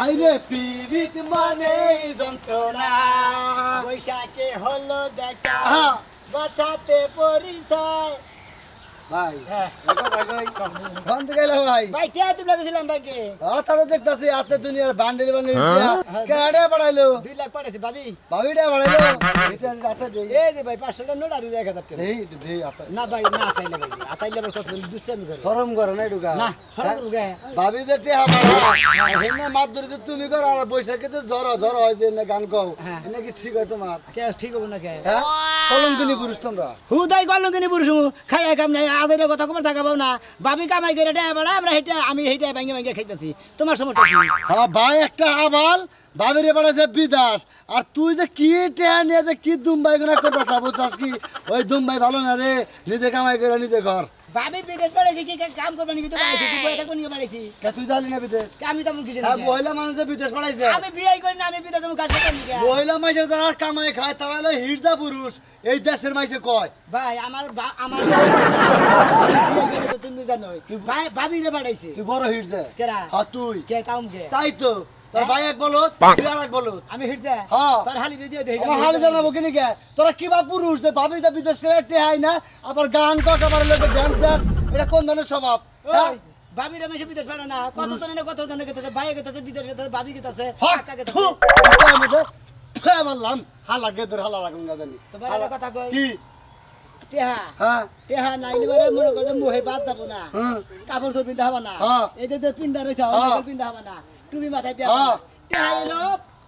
আইরে পীড়িত মানে যন্ত্রণা বৈশাখে হলো দেখা বর্ষাতে পরিচয়। ভাই ফোন থেকে এলো ভাই ভাই কে তুমি লাগেছিলাম ভাইকে তাহলে দেখতেছি হাতে দুনিয়ার বান্ডেল বান্ডেল কেডা বাড়াইলো 2 লাখ পাঠাইছি ভাবি ভাবিটা বাড়াইলো এটা রাতে দেই এই যে ভাই 500 নোট আর 1000 টাকা দেই দেই হাতে না ভাই না চাইলে ভাই আতাইলে আবার কত দুষ্টামি করে শরম করে না ঢুকা না সরল গে ভাবি যে টেহা বাড়া হেনে মাত ধরে যে তুমি করো আর বৈশাখে তো জ্বর হয় যে না গান গাও এনে কি ঠিক হয় তোমার কে ঠিক হবে না কে হ্যাঁ কলঙ্কিনী পুরুষ তোমরা হুদাই গলঙ্গিনী পুরুষ খাই কাম নাই আদের কথা কবার থাকা পাও না ভাবি কামাই করে টাকা বাড়া আমরা হেটা আমি হেটা ভাঙ্গে ভাঙ্গে খাইতেছি তোমার সমস্যা কি হ্যাঁ ভাই একটা আবাল ভাবিরে বাড়াইছে বিদাস আর তুই যে কি টেহা নিয়ে যে কি দুম্বাই গুনা করতেছ বুঝছস কি ওই দুম্বাই ভালো না রে নিজে কামাই করে নিজে ঘর ভাবি বিদেশ বাড়াইছি কি কাম করবা নাকি তো বাড়াইছি কি বই থাকবো নাকি বাড়াইছি কে তুই জানি না বিদেশ আমি তেমন কিছু হ্যাঁ না মহিলা মানুষ যে বিদেশ বাড়াইছে আমি বিয়ে করি না আমি বিদেশ যাবো কাজ করতে নাকি মহিলা মাইসের যারা কামাই খায় তারা হলো হিরজা পুরুষ এই দেশের মাইসে কয় ভাই আমার বিয়ে করে তো তুমি জানো ভাই ভাবি রে বাড়াইছে তুই বড় হিরজা কেরা হ্যাঁ তুই কে তাম কে তাই তো তোর ভাই এক বলত তুই আর এক বলত আমি হিরজা হ্যাঁ। তোর হালি দিয়ে দে আমার হালে জানাবো কিনি কে তোরা কিবা পুরুষ যে ভাবি যে বিদেশ করে টেহাই না আবার গান কস আবার লোকে ড্যান্স দাস এটা কোন ধরনের স্বভাব হ্যাঁ ভাবি রে মেশে বিদেশ পাড়া না কত জনে গেছে ভাই গেছে বিদেশ গেছে ভাবি গেছে হক কাকা গেছে থু এটার মধ্যে ফে মারলাম হালা গেদর হালা লাগুন না জানি তো ভাই কথা কই কি টেহা হ্যাঁ টেহা নাইলে বারে মনে করে মুহে বাদ যাবো না হ্যাঁ কাপড় চোপড় পিন্ধা হবা না হ্যাঁ। এই যে পিন্ধা রয়েছে হ্যাঁ। পিন্ধা হবা না টুপি মাথায় দেওয়া হ্যাঁ। টেহা এলো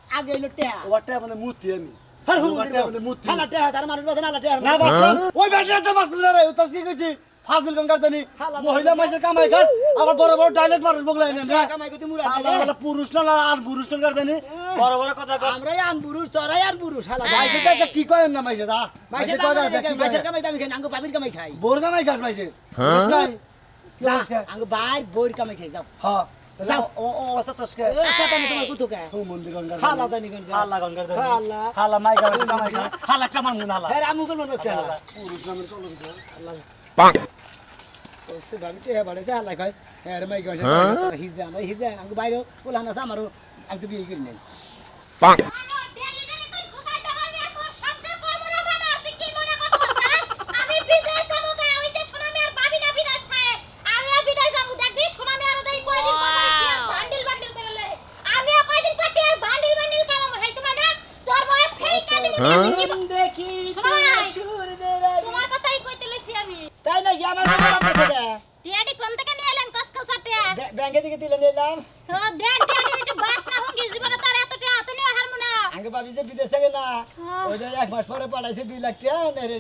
আগে এলো টেহা ওটা মানে মুতি আমি হর হুম ওটা মানে মুতি হালা টেহা তার মানুষ বাজে না টেহা না বাসলাম ওই ব্যাটারিতে বাসলাম না রে তাস কি কইছি ফাজিল গঙ্গার জানি মহিলা মাইসের কামাই খাস আবার বড় বড় ডায়লগ মারস বগলাই না টেহা কামাই করতে মুরা আলাদা পুরুষ না আর পুরুষ না জানি বড় বড় কথা কস আমরাই আন পুরুষ তোরাই আন পুরুষ হালা মাইসে দেখে কি কয় না মাইসে দা মাইসের কামাই আমি খাই আঙ্গো পাবির কামাই খাই বোর কামাই খাস মাইসে বুঝছ নাই কি যা, বলছ আঙ্গো বাইর বইর কামাই খাই যাও হ্যাঁ যাও। ও ও আচ্ছা তোসকে এ সাতানি তোমার কুতো কে ও মন্দির গঙ্গার হালা দানি গন হালা গঙ্গার জানি হালা হালা মাই গাছ কামাই খা হালা কামান গুন হালা এর আমু কোন মনে হচ্ছে হালা পুরুষ নামের কলঙ্ক ওসে ভাবি টেহা বাড়াইছে হালা খাই এর মাই গাছে তোরা হিজা আমরা হিজা আঙ্গো বাইরে ওলা না আমারও আমি তো বিয়ে করি নাই দেখি চুরদের তাই না কি আমার কথা বলতেছে ব্যাংকে থেকে তুলে নিলাম আগে ভাবি যে বিদেশ থেকে না ওই যে 1 মাস পরে পাঠাইছে 2 লাখ টাকা নেরে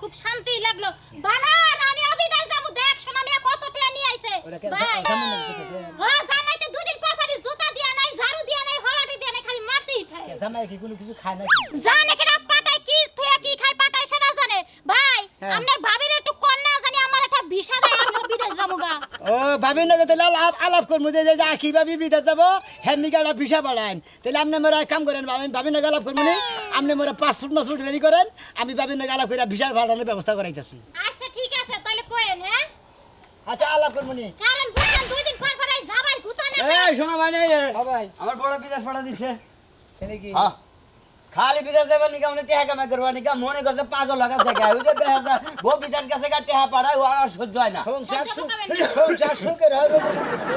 খুব শান্তি লাগলো বানান আমি অবিদায় যাবো দেখ সোনা মিয়া কত টাকা নিয়ে আইছে ওটা কেন ভাই জানেন না করতেছে হ্যাঁ জানাইতে দুদিন পর পরই জুতা দিয়া নাই ঝাড়ু দিয়া নাই হলাটি দিয়া নাই খালি মারতেই থাকে জামাই কি কোনো কিছু খায় নাকি জানে কেডা পাটায় কি থয়া কি খায় পাটায় সেটা জানে ভাই হ্যাঁ। আপনার ভাবির একটু কন্যা জানি আমার একটা ভিসা দেয় আমরা বিদেশ যামুগা ও ভাবি না যে তাহলে আলাপ করবো যে যে আখি ভাবি বিদেশ যাবো হেমনি গাড়া ভিসা বাড়ান তাহলে আপনি মোরা এক কাম করেন আমি ভাবি না আলাপ করবো নি আপনি মোরা পাসপোর্ট মাসপোর্ট রেডি করেন আমি ভাবি না আলাপ করে ভিসা বাড়ানোর ব্যবস্থা করাইতেছি আচ্ছা ঠিক আছে তাহলে কইেন হ্যাঁ আচ্ছা আলাপ করবো নি কারণ বুঝছেন দুই দিন পর পরই যাবাই গুতানে এই শোনো ভাই নেই রে হ্যাঁ ভাই আমার বড় বিদেশ পাঠা দিছে এনে কি হ্যাঁ খালি বিদেশ যাবার নিকা মানে টেহা কামাই করবা নিকা মনে করতে পাগল লাগা জায়গা ওই যে বেহার ও বিদেশ কাছে গা টেহা পাড়ায় ও আর সহ্য হয় না সংসার সুখের হয় রে।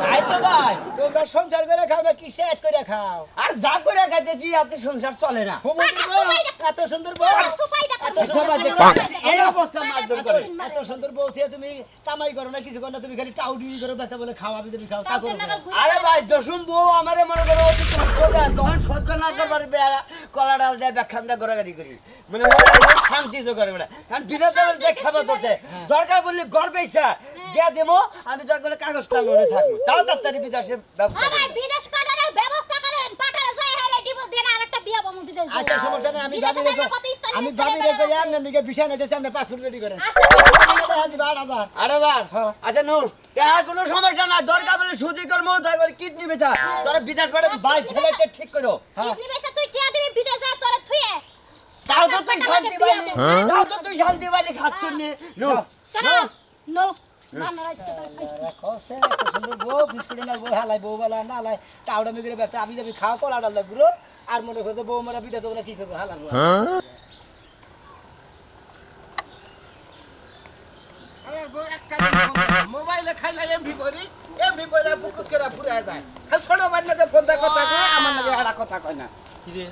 তাই তো ভাই তোমরা সংসার করে খাও না কি সেট করে খাও আর যা করে খাইতেছি এতে সংসার চলে না হুমুন্দির বউ, এত সুন্দর বউ সুপাইটা এত সবাই সুন্দর দেখো, বউ, এই অবস্থা মারধর করে এত সুন্দর বউ থেকে তুমি কামাই করো না কিছু করো না তুমি খালি টাউডি করে ব্যথা বলে খাও আমি তুমি খাও তা করো না। আরে ভাই যশুম বউ আমারে মনে করো অতি কষ্ট দেয় তখন সহ্য না করবার বেড়া কলা ডাল দেয় ব্যাখ্যান দেয় গোড়াগাড়ি করি মানে মনে হয় শান্তি তো করে বেড়া কারণ বিদেশ যাবার যে খাবার ধরছে দরকার বললে গর্ব ইচ্ছা যে দেবো আমি দরকার হলে কাগজটা লোনে থাকবো তাও তাড়াতাড়ি বিদেশের ব্যবস্থা হ্যাঁ ভাই করবো। বিদেশ পাঠানোর ব্যবস্থা করেন পাঠালে যাই হলে ডিভোর্স দেন আর একটা বিয়ে বামু বিদেশ যাই। আচ্ছা সমস্যা নেই আমি বিদেশে ভাবি যাইলে রেখে কত স্থানে আমি স্থানে ভাবি রেখে বেড়াবেন। আপনার দিকে বিছানা দিয়েছি আপনি পাসপোর্ট রেডি করেন আচ্ছা দিবা 8,000 8,000 হ্যাঁ। আচ্ছা নূর টাকা কোনো সমস্যা না, দরকার বলে সুদি কর্ম তারপরে কিডনি বেচা, তোরা বিদেশ পাঠাবো, ভাই ফ্লাইটটা ঠিক করো। কিডনি বেচা তুই টিয়া দিবি বিদেশ যা তোরে থুয়ে। তাও তো তুই শান্তি পাইলি, তাও তো তুই শান্তি পাইলি খাচ্ছুন নি। নো কেন নো বানর আইছে কসে এত সুন্দর বউ বিস্কুট না বউ হালাই বউ বেলা না হালাই টাউডা মিগরে ব্যক্তি আমি যাবি খাওয়া কলা ডাল গুরো আর মনে করতে বউ মারা বিদা যাবো না কি করবো হালাল মোবাইলে খাইলা এমভি করি এমভি কইরা বুকুত করে পুরা যায় খালি ছোট বান্নাকে ফোন দা কথা কয় আমার নাকি হাড়া কথা কয় না কি রে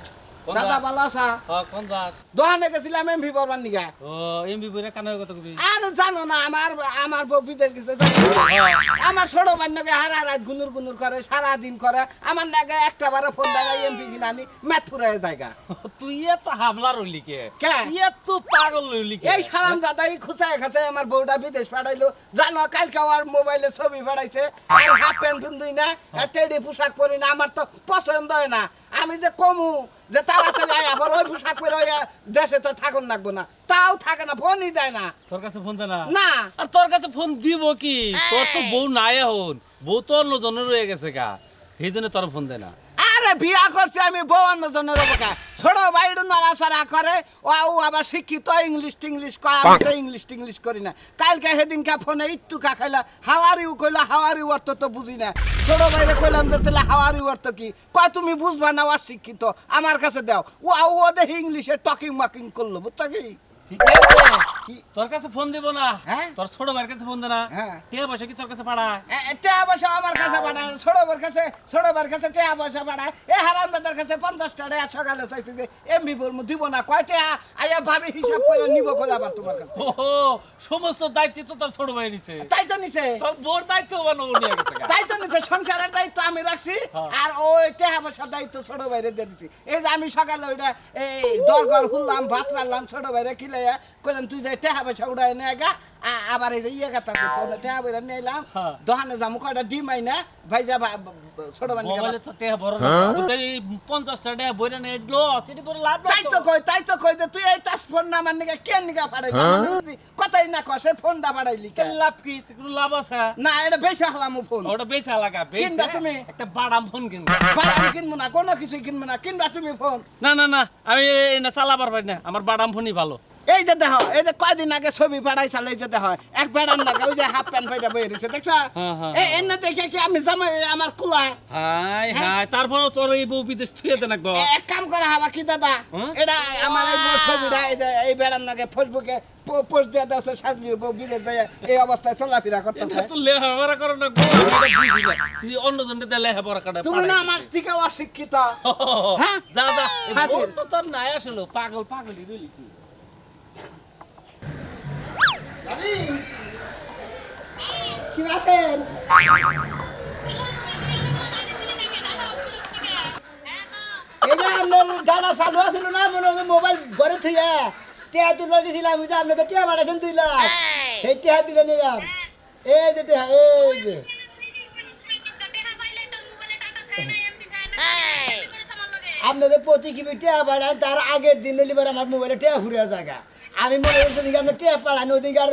দাদা ভালো আছা কোন দাস দোকানে গেছিলাম এমভি পরবার নিগা ও এমবি বইরা কানের কথা কবি আর জানো না আমার বউ বিদেশ গেছে আমার ছোট বান্নাকে হারা রাত গুনুর গুনুর করে সারা দিন করে আমার নাকি একটা বারে ফোন দেয় এমপি কিনা আমি ম্যাথ ফুরাই জায়গা তুই এত হাবলা রইলি কে কে? তুই এত পাগল রইলি কে এই সালাম দাদাই খুচায় খাচায় আমার বউটা বিদেশ পাঠাইলো জানো কালকে আমার মোবাইলে ছবি পাঠাইছে আর হাফ প্যান্ট পিন্ধুই না আর টেডি পোশাক পরি না আমার তো পছন্দ হয় না আমি যে কমু যে তাড়াতাড়ি আয় আবার ওই পোশাক পরে ওই দেশে তো থাকুন লাগবো না তাও থাকে না ফোনই দেয় না তোর কাছে ফোন দে না না আর তোর কাছে ফোন দিব কি তোর তো বউ নাই এখন বউ তো অন্য জনের রয়ে গেছে গা সেই জন্য তোর ফোন দে না আরে বিয়া করছি আমি বউ অন্য জনের অবকা ছোট ভাইডু নড়াচড়া করে ও আবার শিক্ষিত ইংলিশ কয় আমি তো ইংলিশ করি না কালকে সেদিনকে ফোনে একটু খাইলা হাওয়ারিও কইলা হাওয়ারিও অর্থ তো বুঝি না ছোট ভাইরে কইলাম যে তাহলে হাওয়ারিও অর্থ কি কয় তুমি বুঝবা না অশিক্ষিত আমার কাছে দাও ও দেখি ইংলিশে টকিং মাকিং করলো বুঝছো কি ঠিক আছে কি? তোর কাছে ফোন দিব না হ্যাঁ? তোর ছোট ভাইয়ের কাছে ফোন দে না হ্যাঁ। টিয়া পয়সা কি তোর কাছে পাঠায় টাকা পয়সা আমার কাছে পাঠায় ছোট ভাইয়ের কাছে টাকা পয়সা পাঠায় এ হারাম দাদার কাছে 50 টাকা সকালে চাইছি যে এমবি বলবো দিব না কয় টাকা আইয়া ভাবি হিসাব করে নিব কই আবার তোমার কাছে ও সমস্ত দায়িত্ব তো তোর ছোট ভাই নিছে তাই তো নিছে তোর বোর দায়িত্ব বানো নিয়ে গেছে গা। দায়িত্ব নিছে সংসারের দায়িত্ব আমি রাখছি হ্যাঁ। আর ওই টাকা পয়সার দায়িত্ব ছোট ভাইরে দিয়ে দিছি এই যে আমি সকালে ওইটা এই দরগর হুললাম ভাত রাখলাম ছোট ভাইরে খিলাইয়া কইলাম তুই যে টাকা পয়সা উড়াই নে গা আবার এই যে ইয়ে গাতা টাকা পয়সা নিলাম হ্যাঁ। দোকানে যাবো কয়টা ডিম আই না ভাই যা ছোট ভাই মোবাইলে তো টিয়া বড় না ওদের এই 50 টাকা বইরা নেট লো সেটি তোর লাভ না তাই তো কই যে তুই এই টাচ ফোন না মান নিগা কেন নিগা পাড়াই কথাই না কসে ফোনটা পাড়াইলি কেন লাভ কি কোনো লাভ আছে না এটা বেশি হলাম ফোন ওটা বেচা লাগা কিনবা বেচা তুমি? একটা বাদাম ফোন কিনবা বাড়াম কিনবো না কোনো কিছু কিনবো না কিনবা তুমি ফোন না না না আমি না চালাবার পারি না আমার বাদাম ফোনই ভালো এই যে দেখো এই যে কয়দিন আগে ছবি পাঠাইছাল এই যে দেখো এক বেড়ান না ওই যে হাফ প্যান্ট ফাইটা বই রয়েছে দেখছো হ্যাঁ, হ্যাঁ, এই এনে দেখে কি আমি জামাই আমার কুলা হাই হাই তারপরে তোর এই বউ বিদেশ থুয়ে দে নাকবো এক কাম করা হবা কি দাদা হ্যাঁ? এটা আমার এই বউ ছবিটা এই যে এই বেড়ান নাকি ফেসবুকে পোস্ট দিয়ে দাও সাজলি বউ বিদেশ যায় এই অবস্থায় চলাফেরা করতেছে তো লেখাপড়া করো না গো আমি এটা বুঝি না তুই অন্য জনকে দে লেখাপড়া কাটে তুমি না আমার থেকে অশিক্ষিত হ্যাঁ? যা যা হ্যাঁ, বউ তো তোর নাই আসলো পাগল পাগলই রইলি তুই কি আছেন এই যে আপনার ডাটা চালু আছিল না মনে হয় মোবাইল ঘরে থুইয়া টিয়া তুলে গেছিলাম যে আপনি তো টিয়া পাঠাইছেন 2 লাখ সেই টিয়া তুলে নিলাম এই যে টিয়া এই যে আপনি যে প্রতি কিবি টিয়া পাঠান তার আগের দিন লিবার আমার মোবাইলে টিয়া ফুরিয়া জায়গা আমি মনে করছি দিকে আপনি টিয়া পাঠান ওদিকে আর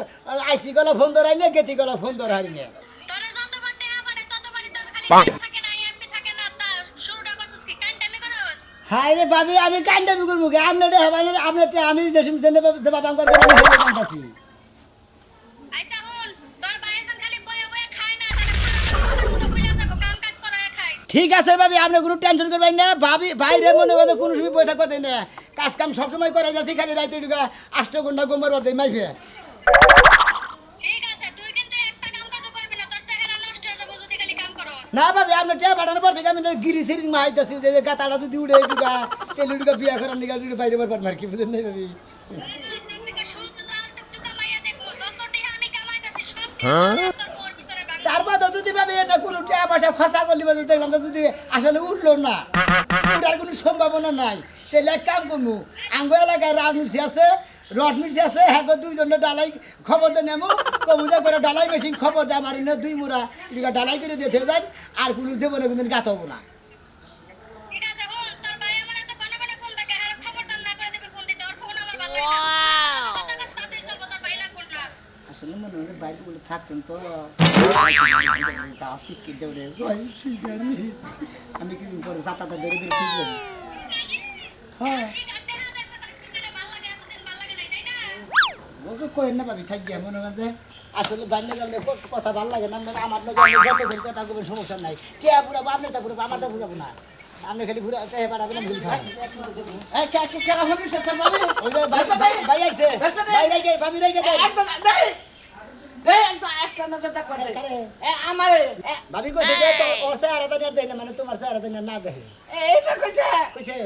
আইসি গলা ফোন ধরাই না গেতি গলা ফোন ধরাই না হাই রে ভাবি আমি কান্দাবি করবো কি আপনার আপনার আমি যে বাবা করবো আমি হেলে কান্দাছি ঠিক আছে ভাবি আপনি কোনো টেনশন করবেন না ভাবি ভাইরে মনে করে কোনো সময় বই থাকবে না কাজ কাম সবসময় করে যাচ্ছি খালি রাইতে ঢুকা 8 ঘন্টা গোমর বাড়তে মাইফে না ভাবি আপনি টিয়া পাঠানোর পর থেকে আমি গিরি সিরিং মাইতেছি যে গাতাটা যদি উড়ে ঢুকা তেলি ঢুকা বিয়া করার নিকা বাইরে বার মার কি বুঝেন নাই ভাবি তারপর তো যদি ভাবি এটা কোনো টাকা পয়সা খরচা করলি বা দেখলাম তো যদি আসলে উঠলো না উঠার কোনো সম্ভাবনা নাই তাহলে এক কাম করবো আঙ্গ এলাকায় রাজমিস্ত্রি আছে রড মিস্ত্রি আছে হ্যাঁ দুইজনে ডালাই খবর দেয় নেমো কবুজা করে ডালাই মেশিন খবর দেয় আমার ইনে 2 মুড়া এদিকে ডালাই করে দিয়ে যান আর কোনো দেবো না কিন্তু গাত হবো না আসলে মনে হয় বাইরে বলে থাকছেন তো শিক্ষিত দেবে আমি কিছুদিন পরে যাতায়াত ধরে ধরে ঠিক যাবো হ্যাঁ ওকে কই না ভাবি থাকি মনে করতে আসলে বাইরে গেলে কথা ভালো লাগে না আমার যত কথা কোনো সমস্যা নাই কে পুরাবো আপনার তা পুরাবো আমার তা পুরাবো না আপনি খালি ঘুরে পাঠাবেন ভুল খান ভাই আইছে ভাই রেগে ভাবি রেগে ভাবি কইছে যে তো ওর সে আরাধনা দেয় না মানে তোমার সে আরাধনা না দেয় কইছে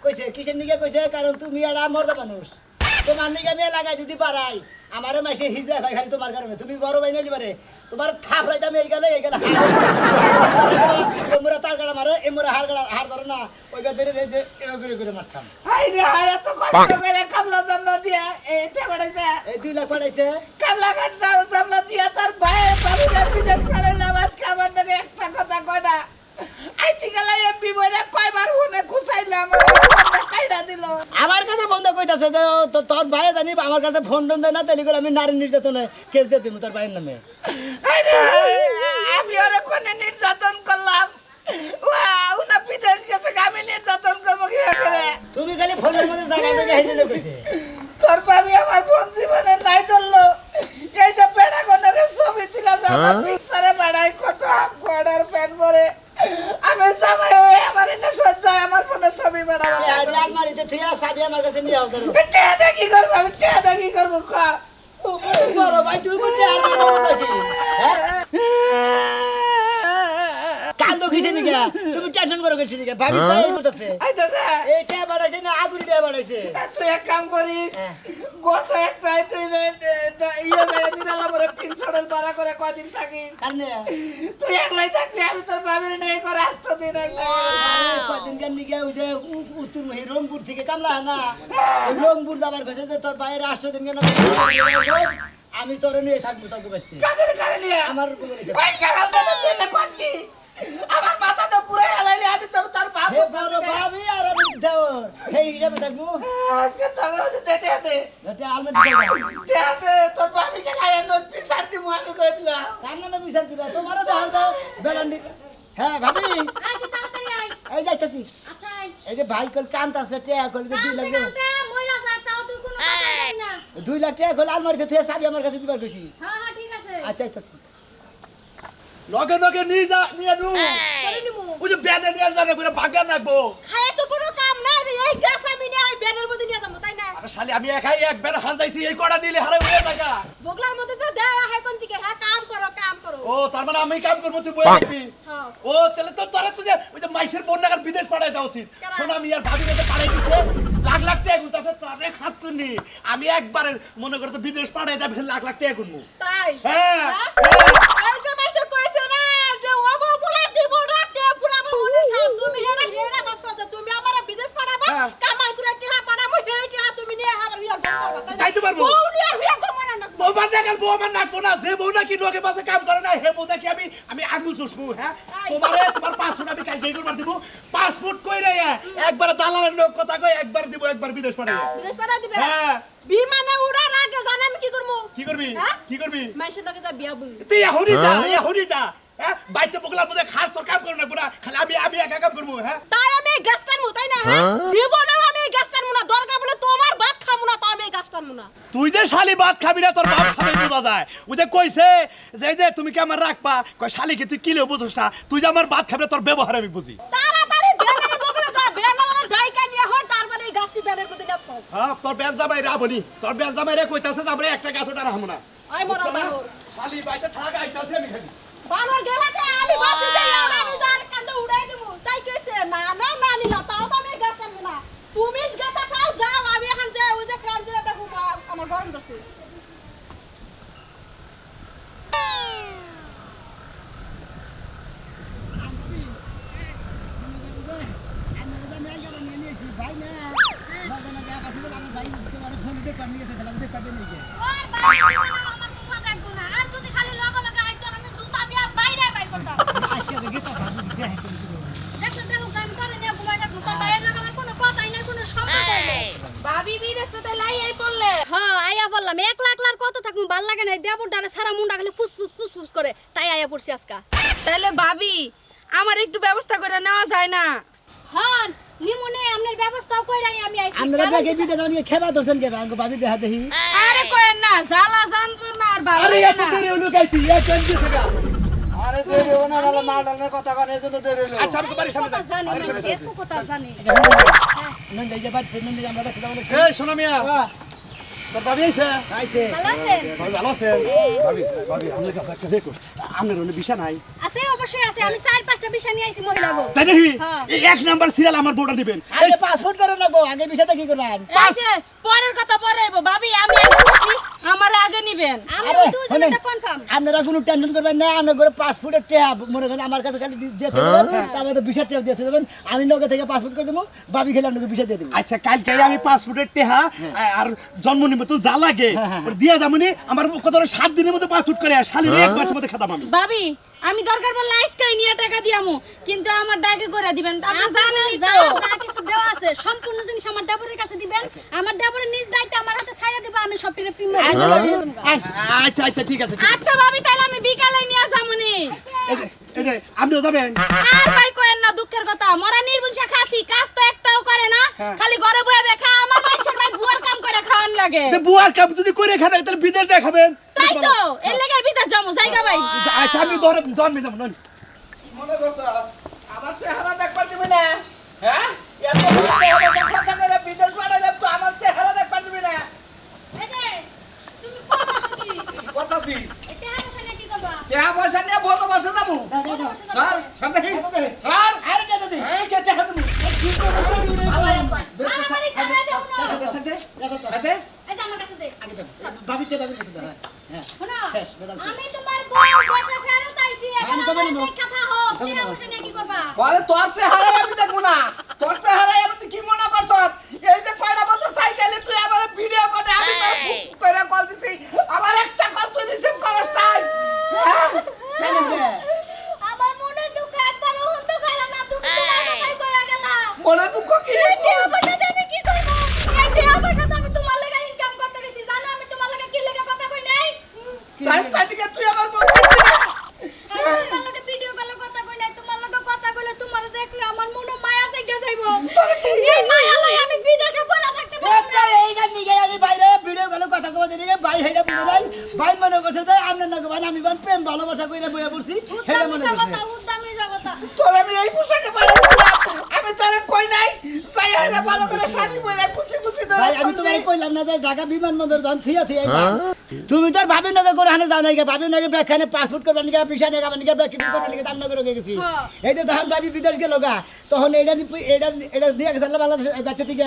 কইছে কিসের নিকে কইছে কারণ তুমি আর মর্দা মানুষ তোমার নিকে মেয়ে লাগাই যদি পারাই আমারে মাসে হিজা ভাই খালি তোমার কারণে তুমি বড় ভাই নাইলি পারে তোমার থাপ রাইতাম এই গেলে এমরা তার গাড়া মারে এমরা হার ধরে না ওই বেদরে রে যে এগুলো করে মারতাম হাই রে হাই এত কষ্ট করে কামলা দামলা দিয়া এইটা বাড়াইছে এই 2 লাখ পাঠাইছে কামলা দামলা দিয়া তার ভাই বাড়িতে বিদেশ করে নামাজ খাবার নামে একটা কথা কয় না আইতি গেলে এমপি বলে কয়বার ফোনে খুসাইলাম কাইরা দিল আমার কাছে বন্ধ কইতাছে যে তোর ভাই জানি আমার কাছে ফোন টোন দেয় না তাহলে করে আমি নারী নির্যাতনে কেস দিয়ে দিব তোর ভাইয়ের নামে আমি ওরে কোনে নির্যাতন করলাম উনা বিদেশ গেছে আমি নির্যাতন করবো কি করে তুমি খালি ফোনের মধ্যে জায়গা জায়গা হেঁটে কইছে তোর ভাবি আমার বোন জীবনে নাই ধরলো এই যে পেড়া কোনাকে ছবি তুলে আমার পিকচারে বাড়াই কত কোয়ার্ডার প্যান পরে আমি জামাই হয়ে আমার এনে সজ্জায় আমার ফোনে ছবি বাড়াবো আলমারিতে থিয়া চাবি আমার কাছে নিয়ে আও ধরো টেহাদা কি করবো আমি টেহাদা কি করবো খা বড় ভাই তুমি বলতে আর নাকি কান্দো কিছে নিকা তুমি টেনশন করো কিছে নিকা ভাবি তো এই করতেছে আইতাছে এইটা বাড়াইছে না আগুরি দিয়ে বাড়াইছে তুই এক কাম করিস গত একটা তুই নিরালা পরে পিনছড়ের ভাড়া করে কদিন থাকিস কারণে তুই একলাই থাকবি আমি তোর বাবির নেই করে 8 দিন কদিন কেন নিকা ওই যে উত্তর মহি রংপুর থেকে কামলা না ওই রংপুর যাবার কাছে যে তোর বাইরে 8 দিন কেন আমি তোর নিয়ে থাকবো তোকে বাচ্চা কাদের কারে নিয়ে আমার ওই কারাল দে তুই কষ্টি আমার মাথা তো পুরো হেলাইলি আমি তো তার বাপ হে বড় ভাবি আর আমি দেওর এই হিসাবে থাকবো আজকে তোকে দেতে দেতে এটা আলমারি দেতে তোর বাবি কে লাইয়া নোট পিসার দি আমি কইলা কার নামে বিচার দিবা তোমারও তো হয়তো বেলান্ডি হ্যাঁ ভাবি আয় তুই তাড়াতাড়ি আয় এই যাইতাছি আচ্ছা আয় এই যে ভাই কল কান্ত আছে টেয়া কল 2 লাখ দেব মইরা যা তাও তুই কোনো কথা বলবি না 2 লাখ টাকা কল আলমারিতে থুয়ে চাবি আমার কাছে দিবার কইছি হ্যাঁ হ্যাঁ ঠিক আছে আচ্ছা আইতাছি লগে লগে নিয়ে যা নিয়ে নু করে নিমু ওই যে ব্যানে নিয়ে যাবে পুরো ভাগা রাখবো খায় তো কোনো কাম নাই রে এই গাছ আমি নিয়ে আই ব্যানের মধ্যে নিয়ে যাবো তাই না আরে শালি আমি একাই এক ব্যানে খান যাইছি এই কড়া নিলে হারে হয়ে টাকা বগলার মধ্যে তো দেওয়া হয় কোন দিকে হ্যাঁ কাম করো ও তার মানে আমি কাম করবো তুই বয়ে থাকবি হ্যাঁ ও তাহলে তো তোরা তো যে ওই যে মাইসের বোন নাগার বিদেশ পাঠাই দেওয়া উচিত শোনা আমি আর ভাবি কাছে পাঠাই দিচ্ছে লাখ লাখ টাকা গুনতাছে তোরে খাচ্ছুনি আমি একবারে মনে করতে বিদেশ পাঠাই দেব লাখ লাখ টাকা গুনবো তাই হ্যাঁ এই যে মেশে কইছে না যে ও বলে দিব রাতে পুরা মনে সাথ তুমি হেরা ভাবছ যে তুমি আমারে বিদেশ পাঠাবা কামাই করে টিহা পাঠাবো হেই টিহা তুমি নিয়ে হার বিয়া করবা তাই তো পারবো ও নিয়ে বিয়া করব না বৌমা দেখাল বৌমা নাকবো না যে বউ নাকি লোকে পাশে কাম করে না হে বউ দেখি আমি আঙুল চুষবো হ্যাঁ তোমার পাসপোর্ট আমি কাল গেই করবার দিব পাসপোর্ট কই রে একবার দালালের লোক কথা কই একবার দিব একবার বিদেশ পাঠাবো বিদেশ পাঠা দিবে হ্যাঁ বিমানে উড়ার আগে জানা আমি কি করব কি করবি কি করবি মাইশের লগে যা বিয়া বই তুই এখনই যা হ্যাঁ বাইতে বগলার মধ্যে খাস তোর কাম করো না পুরা খালি আমি একা কাম করবো হ্যাঁ তাই আমি এই গাছ টানমু তাই না হ্যাঁ জীবনেও আমি এই গাছ টানমু না দরকার বলে তোমার ভাত খামু না তো আমি এই গাছ টানমু না তুই যে শালি ভাত খাবি না তোর বাপ সাথে বোঝা যায় ও যে কইছে যে তুমি কি আমার রাখবা কই শালি কি তুই কিলেও বুঝছ না তুই যে আমার ভাত খাবি না তোর ব্যবহার আমি বুঝি তাড়াতাড়ি বেনের বগলে যা বেনের ডাইকা নিয়ে হন তারপরে এই গাছটি বেনের মধ্যে নিয়ে থাক হ্যাঁ তোর বেন জামাই রাবনি তোর বেন জামাই রে কইতাছে যে আমরা একটা গাছ ওটা রাখবো না আই মরা বানর শালি বাইতে থাক আইতাছে আমি খালি বানর গেলাতে আমি বাঁচি যাই আমি যার কান্ড উড়াই দেব তাই কইছে না না না নিলা তাও তো আমি এই গাছ টানবো না তুমি যেটা চাও যাও আমি এখন যাই ওই যে ফ্যান জুড়ে দেখো আমার গরম ধরছে আমার সুপা থাকবো না আর যদি খালি লগা লগা আইতো আমি জুতা দিয়া বাইরে বাই করতাম দেখো দেখো কাম করে নিয়ে ঘুমাই থাকবো তোর বাইরে লাগা আমার কোনো কথাই নাই কোনো সম্পর্ক নাই ভাবি বিদেশ তো লাই এই পড়লে হ্যাঁ আয়া আয়া বললাম একলা একলার কত থাকবো ভাল লাগে না দেবর ডারে সারা মুন্ডা খালি ফুস করে তাই আয়া পড়ছি আজকা তাহলে ভাবি আমার একটু ব্যবস্থা করে নেওয়া যায় না হন নিমুনে আমনের ব্যবস্থাও কইরাই আমি আইছি আমরা ব্যাগে বিদে যাও নিয়ে খেবা দর্শন কে আঙ্গ ভাবি দেখা দেখি আরে কইেন না জ্বালা যন্ত্রণা আর ভালো আরে লাগে এত না দেরি হলো গাইতি এক ঘন্টা থেকে আরে দেরি হলো না নালে মাল ডালের কথা কন এজন্য দেরি হলো আচ্ছা আমি বাড়ির সামনে কথা জানি যাই মানে এত কথা জানি নন যাই বাদ নন যাই আমরা বাচ্চা আমরা এই শোনো মিয়া তোর ভাবি আইছে আইছে ভালো আছেন ভাবি ভালো আছে ভাবি আমার কাছে একটা দেখো আপনার ওনে বিষা নাই আছে অবশ্যই আছে আমি 4-5টা বিষয় নিয়ে আইছি মহিলা গো তাই নাকি হ্যাঁ। এই এক নাম্বার সিরিয়াল আমার বোর্ডে দিবেন আগে পাসপোর্ট করে নেবো আগে বিষয়টা কি করবেন এই যে, পরের কথা পরে হইবো ভাবি আমি আগে বলছি আমার আগে নিবেন আমরা আরে, দুজনটা কনফার্ম আপনারা কোনো টেনশন করবেন না আপনার ঘরে পাসপোর্টের ট্যাব মনে করেন আমার কাছে খালি দিয়ে দেবেন তারপরে বিষয় ট্যাব দিয়ে দেবেন আমি নগদ থেকে পাসপোর্ট করে দেবো ভাবি খেলে আপনাকে বিষয় দিয়ে দেবো আচ্ছা কালকে আমি পাসপোর্টের টেহা আর জন্ম নিমন্ত্রণ যা লাগে ওটা দিয়া যাবনি আমার কত 7 দিনের মধ্যে পাসপোর্ট করে শালিরে এক মাসের মধ্যে খাতাম আমি ভাবি আমি দরকার পড়লে আইসকাই নিয়ে টাকা দিয়ামু কিন্তু আমার ডাকে করে দিবেন আপনি জানেনই যা তো যা কিছু দেওয়া আছে সম্পূর্ণ জিনিস আমার দেবরের কাছে দিবেন আমার দেবরের নিজ দায়িত্ব আমার হাতে ছাইরা দিবা আমি সবটিরে আচ্ছা আচ্ছা ঠিক আছে আচ্ছা ভাবি তাহলে আমি বিকালে নিয়ে যামুনি এই যে আপনিও যাবেন আর ভাই কয়েন না দুঃখের কথা মরা নির্বংশা খাসি কাজ তো একটাও করে না খালি ঘরে বয়ে দেখা আমার মানুষের ভাই বুয়ার কাম করে খাওয়ান লাগে তো বুয়ার কাপ যদি করে খান তাহলে বিদেশ যা খাবেন তাই তো এর লেগে বিদেশ যামু জায়গা ভাই আচ্ছা আমি দরমে যাবো নন মনে করছ আমার চেহারা দেখবার দিবে না হ্যাঁ এত বড় চেহারা কথা করে বিদেশ পাঠাইলাম তো আমার চেহারা দেখবার দিবে না এই যে তুমি কোন আছো কি কথাছি এটা হামসা নাকি কি করবা চেহারা পয়সা নিয়ে বন্ধ বসে যাবো স্যার সামনে স্যার আরে কে দিদি এই কে চেহারা তুমি মারামারি সামনে যাও না সাথে এই যে আমার কাছে দে ভাবি কে ভাবি কাছে দাও শোনো শেষ, বেদাল শেষ। আমি তোমার বউ পয়সা ফেরত আইছি এখন আমি তো আমার বলবো। কথা হোক তুমি হামসা নাকি কি করবা বলে তোর চেহারা আমি দেখবো না তোর চেহারা আমি তুই কি মনে করছ এই যে কয়টা বছর থাই গেলে তুই আমার ভিডিও করে আমি তোর কইরা কল দিছি আবার একটা কল তুই রিসিভ করস তাই আমার মনের দুঃখ একবারও হতে চাইলা না তুমি তোমার কথাই কইয়া গেলা মনে দুঃখ কি টাকা পয়সা দিয়ে আমি কি করব এই টাকা পয়সা তো আমি তোমার লাগা ইনকাম করতে গেছি জানো আমি তোমার লাগা কি লাগা কথা কই নাই তাই তাই দিকে তুই আমার বলতে দিবি না আমি তোমার লাগা ভিডিও কলে কথা কই নাই তোমার লাগা কথা কইলে তোমার দেখলে আমার মনে মায়া জায়গা যাইবো এই মায়া লই আমি বিদেশে পড়া থাকতে পারবো না এই গান নিয়ে আমি বাইরে ভিডিও কলে কথা কই দিই ভাই হেডা বুঝে নাই ভাই মনে করছে যে আমরা না ভাই আমি বান প্রেম ভালোবাসা কইরা বইয়া পড়ছি হেডা মনে করছে উদ্দামি জগতা তোর আমি এই পোশাকে পাঠাইছিলাম আমি তোরে কই নাই যাই আইরা ভালো করে শাড়ি পরে খুশি খুশি ধরে ভাই আমি তোমাকে কইলাম না যে ঢাকা বিমানবন্দর যখন থিয়া থিয়া তুমি তো ভাবি না করে হানে যাও নাই ভাবি না ব্যাখানে পাসপোর্ট করবেন নিকা ভিসা নেগা নিকা ব্যাক কিছু করবেন নিকা আমরা করে গেছি এই যে তখন ভাবি বিদেশ গেল গা তখন এটা দিয়ে গেছে বাংলাদেশ বাচ্চা থেকে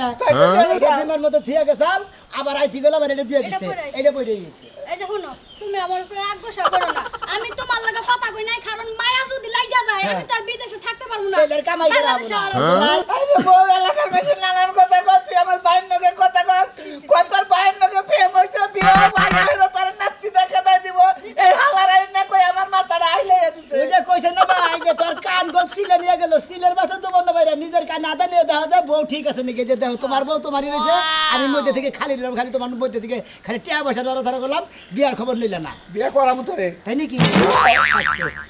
বিমান মতো থিয়া গেছাল আবার আইতি গেল আবার এটা দিয়ে দিচ্ছে এটা বইরে গেছে এই যে শুনো তুমি আমার উপরে রাগ গোসা করো না আমি তোমার লাগা কথা কই নাই কারণ মায়া যদি লাগা যায় আমি তো আর বিদেশে থাকতে পারবো না তেলের কামাই করা বাংলাদেশে না আরে বউ এলাকার বেশি নানান কথা কর তুই আমার ভাইয়ের নগে কথা কর কতর ভাইয়ের নগে প্রেম হইছে বিয়ে ভাই হইলো তোর নাতি দেখা দাই দিব এই হালারাই না কই আমার মাথাটা আইলে দিছে ওই যে কইছে না ভাই যে তোর কান গোল সিলে নিয়ে গেল সিলের বাসে তো বন্ধ বাইরে নিজের কান আদা নিয়ে দেখা যায় বউ ঠিক আছে নাকি যে দেখো তোমার বউ তোমারই রয়েছে আমি মধ্যে থেকে খালি দিলাম খালি তোমার মধ্যে থেকে খালি টিয়া পয়সা ধরা করলাম বিয়ার খবর নিলে না বিয়ে করাবো তোরে তাই নাকি আচ্ছা